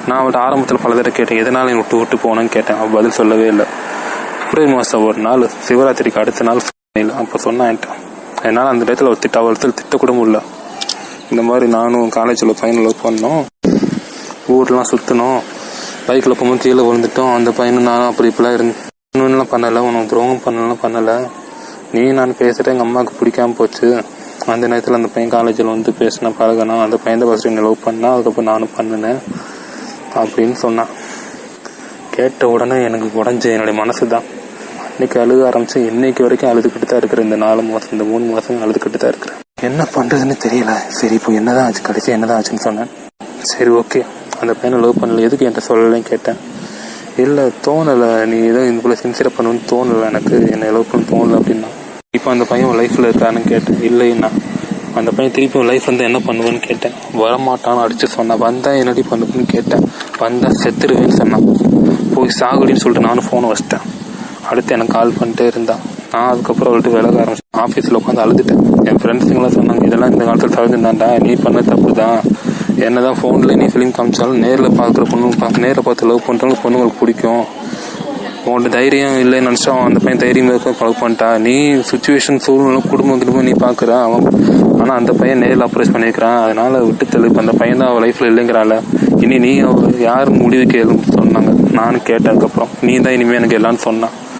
நான் அவள்கிட்ட ஆரம்பத்தில் பல தடவை கேட்டேன், எதனால என்னை விட்டு போனேன்னு கேட்டேன். அவள் பதில் சொல்லவே இல்லை. பிப்ரவரி மாதம் ஒரு நாள் சிவராத்திரிக்கு அடுத்த நாள் இல்லை. அப்போ சொன்னான் என்னால் அந்த இடத்துல ஒரு அவளத்தில் திட்டக்கூட முடியல. இந்த மாதிரி நானும் காலேஜில் பையனை லவ் பண்ணோம், ஊர்லாம் சுற்றணும், பைக்கில் போகும்போது கீழே விழுந்துட்டோம், அந்த பையனும் நானும் அப்படி இப்படிலாம் இன்னும் பண்ணலை, உனக்கு துரோகம் பண்ணலை, நீ நான் பேசுகிறேன், எங்கள் அம்மாவுக்கு பிடிக்காமல் போச்சு. அந்த நேரத்தில் அந்த பையன் காலேஜில் வந்து பேசினா பழகினா, அந்த பையன் தான் ஃபஸ்ட்டு என்னை லவ் பண்ணான், அதுக்கப்புறம் நானும் பண்ணினேன் அப்படின்னு சொன்னான். கேட்ட உடனே எனக்கு உடஞ்ச என்னுடைய மனசு தான். அன்றைக்கி அழுக ஆரம்பித்து இன்னைக்கு வரைக்கும் அழுதுகிட்டு தான் இருக்கிறேன். இந்த 4 மாதம் இந்த 3 மாதம் அழுதுகிட்டு தான் இருக்கிறேன். என்ன பண்ணுறதுன்னு தெரியல. சரி இப்போ என்னதான் ஆச்சு, கடைசி என்னதான் ஆச்சுன்னு சொன்னேன். சரி ஓகே, அந்த பையனை லவ் பண்ணல, எதுக்கு என்கிட்ட சொல்லலைன்னு கேட்டேன். இல்லை தோணலை, நீ ஏதோ இந்த போல சின்சியராக பண்ணணும்னு தோணலை, எனக்கு என்னை லவ் பண்ண தோணலை அப்படின்னா. இப்போ அந்த பையன் லைஃப்பில் இருக்கான்னு கேட்டேன். இல்லைன்னா அந்த பையன் திருப்பி லைஃப் வந்து என்ன பண்ணுவேன்னு கேட்டேன். வரமாட்டான்னு அடித்து சொன்னான். வந்தால் என்னடி பண்ணுவேன்னு கேட்டேன். வந்தால் செத்துருவேன்னு சொன்னான். போய் சாகுடின்னு சொல்லிட்டு நானும் ஃபோனை வச்சிட்டேன். அடுத்து எனக்கு கால் பண்ணிட்டே இருந்தான். நான் அதுக்கப்புறம் அவள்கிட்ட விலக ஆரம்பிச்சேன். ஆஃபீஸில் உட்காந்து அழுதுட்டேன். என் ஃப்ரெண்ட்ஸுங்களாம் சொன்னாங்க, இதெல்லாம் இந்த காலத்தில் தவிர்த்துதான்டா, நீ பண்ண தப்பு தான், என்ன தான் ஃபோனில் நீ ஃபிலிம் காமிச்சாலும் நேரில் பார்க்குற பொண்ணு நேரில் பார்த்து லவ் பண்ணுறவங்க பொண்ணுங்களுக்கு பிடிக்கும். உன்கிட்ட தைரியம் இல்லைன்னு நினச்சா அந்த பையன் தைரியம் லவ் பண்ணிட்டா. நீ சுச்சுவேஷன் சூழ்நிலை குடும்பம் நீ பார்க்குற அவன், ஆனால் அந்த பையன் நேரில் அப்ரோச் பண்ணியிருக்கிறான், அதனால் விட்டு தள்ளு. இப்போ அந்த பையன் தான் அவள் லைஃப்பில் இல்லைங்கிறாள், இனி நீ யார் முடிவு கேளுன்னு சொன்னாங்க. நானும் கேட்டதுக்கப்புறம் நீ தான் இனிமேல் எனக்கு எல்லான்னு சொன்னான்.